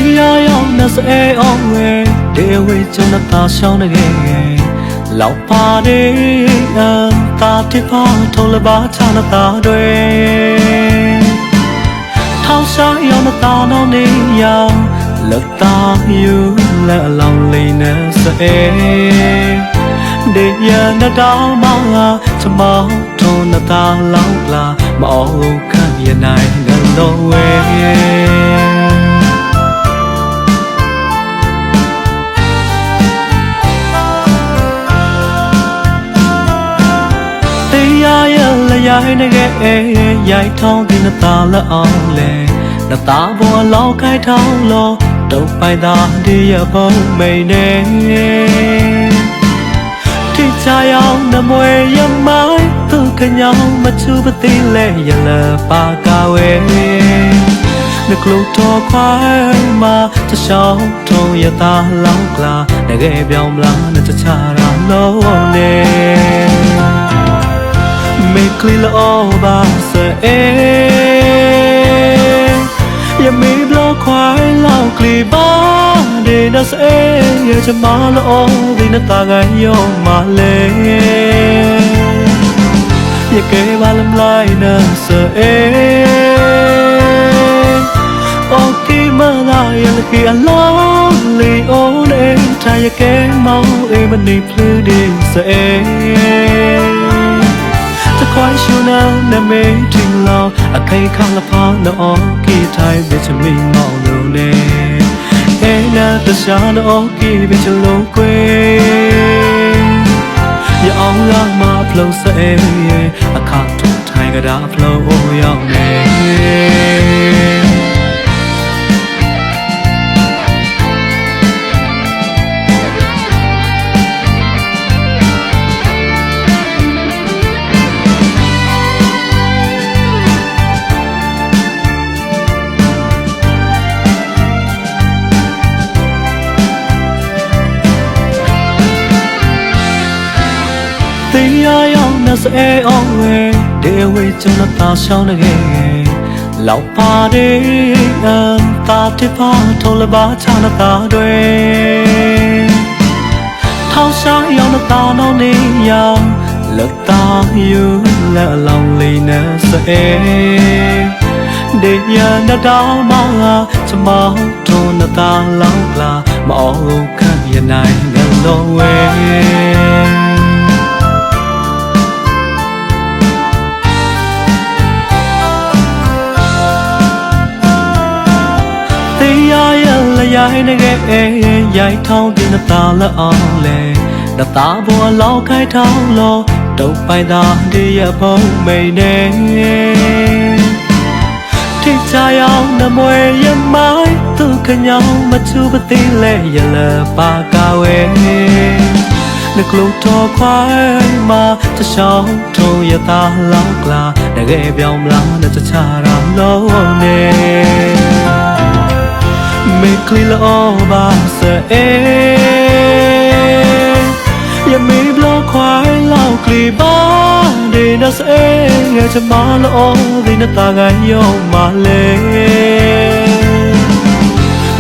တရားရောက်နေစေအောင်ဝဲဒီဝေချမ်းသာရှောင်းနေလောက်ပါတဲ့အန်တာတိဖာထုံးလပါချမ်းသာတွေထောင်းရှားရောက်နေတာတော့နေရောက်လက်သားယူလက်အလောင်းလေးနဲ့စေဒီရတဲ့တောင်းမောင်းလာချမောင်းထုံးနေတာလောင်းလာမအောင်ခံရနိုင်တဲ့တော့ဝဲရိုင်းနေခဲ့ရိုက်ထောင်းဒီနတာလက်အောင်လေနတာဘောလောက်ခိုက်ထောင်းလို့တုတ်ပိုင်သာဒီရပုံမိန်နေထိချရောက်နမွေရမိုင်းသူခညောင်းမချူပတိလဲရလပါကဝဲနကလူတော်ခွိုင်းမှာတရှောင်းထုံးရတာလောင်းကလာတကယ်ပြောင်းမလားနဲ့တခြားတာလုံးနေMake clear all about ya me blow quite loudly but they not say ya jamal all the nataga yo male ya ke balam line okay mala ya ki alone le on and try ya ke mau e mani pleading say Quite sure now, the mating law. I can't call upon the okie type, which me all the name. Ain't that the shadow okie, which a low quay. You all love my flow, say, I can't do tiger that flow, young man.တရားရောက်နေစေအောင်ဝဲဒီဝေချမ်းသာရှောင်းနေလောက်ပါတဲ့အန်တာတိဖာထုံးလပါချမ်းသာတွေထောင်းရှားရောက်နေတာတော့နေရောက်လက်သားယူလက်အလောင်းလေးနဲ့စေဒီရတဲ့တောင်းမောင်းလာချမောင်းထုံးနေတာလောင်းလာမအောင်ခံရနိုင်တဲ့တော့ဝဲရိုင်းနေခဲ့ရိုက်ထောင်းဒီနတာလက်အောင်လေနတာဘောလောက်ခိုက်ထောင်းလို့တုတ်ပိုင်သာဒီရပုံမိန်နေထိချရောက်နမွေရမိုင်းသူခညောင်းမချူပတိလဲရလပါကဝဲနကလူတော်ခွိုင်းမှာတရှောင်းထုံးရတာလောက်ကလာတကယ်ပြောင်းမလားနဲ့တခြားတာလုံးနေ Make clear all about ya me blow quite loudly but they not say ya jamal all the nataga yo male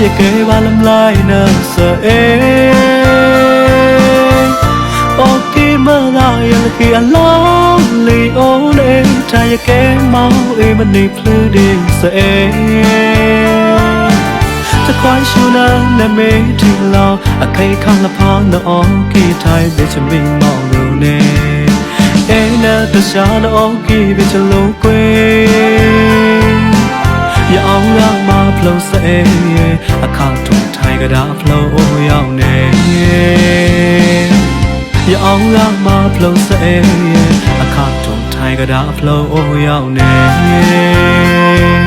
ya ke balam line okay mala ya ki alone le on and try ya ke mau e mani pleading say Quite sure now, the mating law. I can't call upon the okie type, which me more name. Ain't that the shadow okie, which a low quay. You all love my flow, say, I can't do tiger that flow, young name. You all love my flow, say, I can't do tiger that flow, young name.